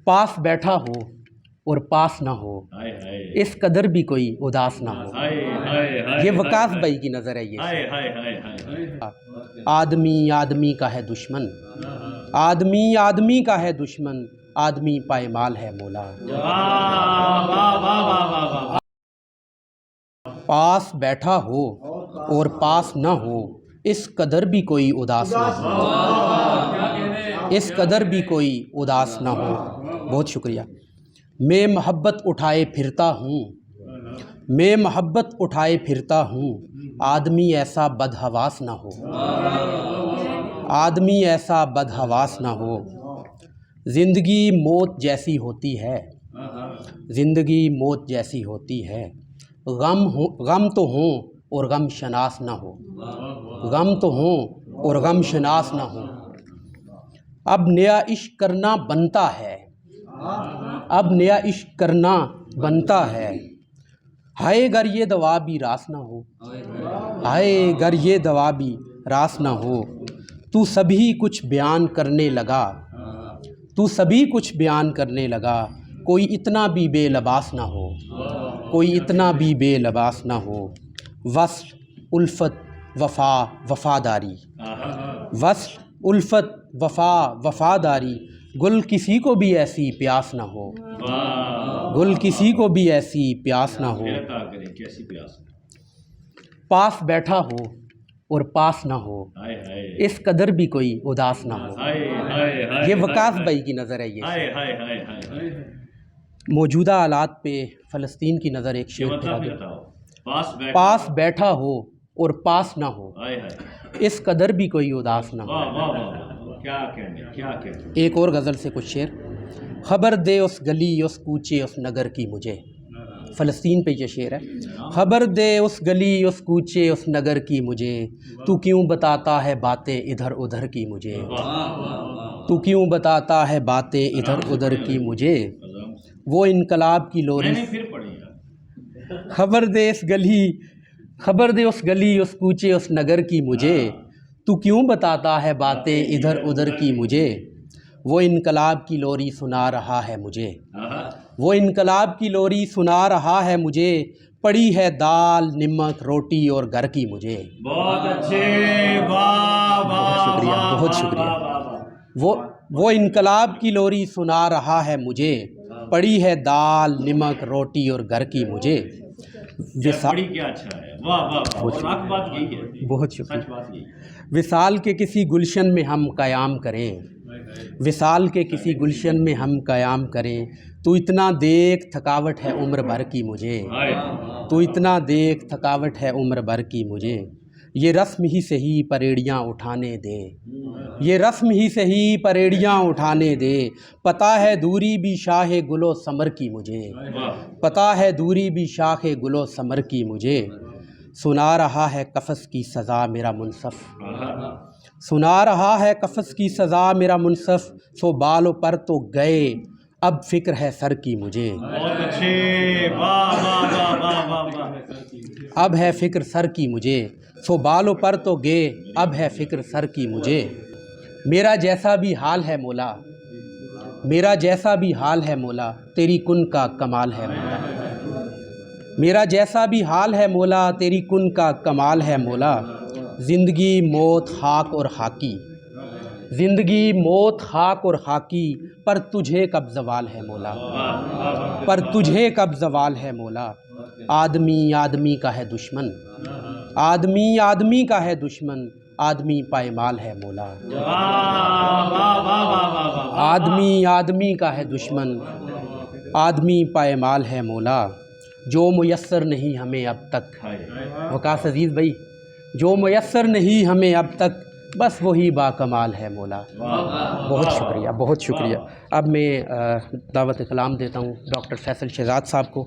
पास बैठा हो और पास ना हो, इस कदर भी कोई उदास ना हो। ये वकास भाई की नज़र है। ये आदमी आदमी का है दुश्मन, आदमी आदमी का है दुश्मन, आदमी पायमाल है मौला। पास बैठा हो और पास ना हो, इस कदर भी कोई उदास ना हो, इस कदर भी कोई उदास ना हो। बहुत शुक्रिया। मैं मोहब्बत उठाए फिरता हूँ, मैं मोहब्बत उठाए फिरता हूँ, आदमी ऐसा बदहवास ना हो, आदमी ऐसा बदहवास ना हो। ज़िंदगी मौत जैसी होती है, ज़िंदगी मौत जैसी होती है। गम तो हों और गम शनास ना हो, गम तो हों और गम शनास ना हो। अब नया इश्क करना बनता है, अब नया इश्क करना बनता है। हाय गर ये दवा भी रास ना हो, हाय गर ये दवा भी रास ना हो। तू सभी कुछ बयान करने लगा, तू सभी कुछ बयान करने लगा, कोई इतना भी बेलबास ना हो, कोई इतना भी बेलबास ना हो। वस्ल उल्फत वफ़ा वफ़ादारी, वस्ल उल्फत वफ़ा वफ़ादारी, गुल किसी को भी ऐसी प्यास ना हो, गुल किसी को भी ऐसी प्यास ना हो। पास बैठा हो और पास ना हो, इस कदर भी कोई उदास ना हो। ये वकास भाई की नज़र है। ये मौजूदा हालात पे फ़लस्तीन की नज़र एक शेर फिरा दो। पास बैठा हो और पास ना हो, इस कदर भी कोई उदास ना हो। क्या कहने। एक और गज़ल से कुछ शेर। खबर दे उस गली उस कूचे उस नगर की मुझे, फ़लस्तीन पे ये शेर है। खबर दे उस गली उस कूचे उस नगर की मुझे, तू क्यों बताता है बातें इधर उधर की मुझे, तू क्यों बताता है बातें इधर उधर की मुझे। वो इनकलाब की लोरी, खबर दे इस गली, खबर दे उस गली उस कूचे उस नगर की मुझे, तू क्यों बताता है बातें इधर उधर की मुझे। वो इनकलाब की लोरी सुना रहा है मुझे, वो इनकलाब की लोरी सुना रहा है मुझे, पड़ी है दाल नमक रोटी और घर की मुझे। बहुत अच्छे, वाह बहुत शुक्रिया, बहुत शुक्रिया। वो इनकलाब की लोरी सुना रहा है मुझे, पड़ी है दाल नमक रोटी और घर की मुझे। बड़ी क्या अच्छा है, वाह वाह, और बात यही है। बहुत शुक्रिया। विसाल के किसी गुलशन में हम क़याम करें, विसाल के किसी गुलशन में हम क़याम करें, तू इतना देख थकावट है उम्र भर की मुझे, तू इतना देख थकावट है उम्र भर की मुझे। ये रस्म ही सही परेड़ियाँ उठाने दे, ये रस्म ही सही परेड़ियाँ उठाने दे, पता है दूरी भी शाह गुलो समर की मुझे, पता है दूरी भी शाह गुलो समर की मुझे। सुना रहा है कफ़स की सज़ा मेरा मुनसफ़, सुना रहा है कफ़स की सज़ा मेरा मुनसफ़, सो बालों पर तो गए अब फ़िक्र है सर की मुझे। बहुत अच्छे, वाह वाह वाह वाह वाह। अब है फ़िक्र सर की मुझे, सो बालों पर तो गए अब है फ़िक्र सर की मुझे। मेरा जैसा भी हाल है मौला, मेरा जैसा भी हाल है मौला, तेरी कुन का कमाल है मौला। मेरा जैसा भी हाल है मौला, तेरी कुन का कमाल है मौला। ज़िंदगी मौत खाक और खाकी, ज़िंदगी मौत खाक और खाकी, पर तुझे कब ज़वाल है मौला, पर तुझे कब ज़वाल है मौला। आदमी आदमी का है दुश्मन, आदमी आदमी का है दुश्मन, आदमी पायमाल है मौला। आदमी आदमी का है दुश्मन, आदमी पायमाल है मौला। जो मुयस्सर नहीं हमें अब तक, वकास अज़ीज़ भाई, जो मुयस्सर नहीं हमें अब तक, बस वही बाकमाल है मौला। बहुत शुक्रिया, बहुत शुक्रिया। अब मैं दावत कलाम देता हूँ डॉक्टर फैसल शहजाद साहब को।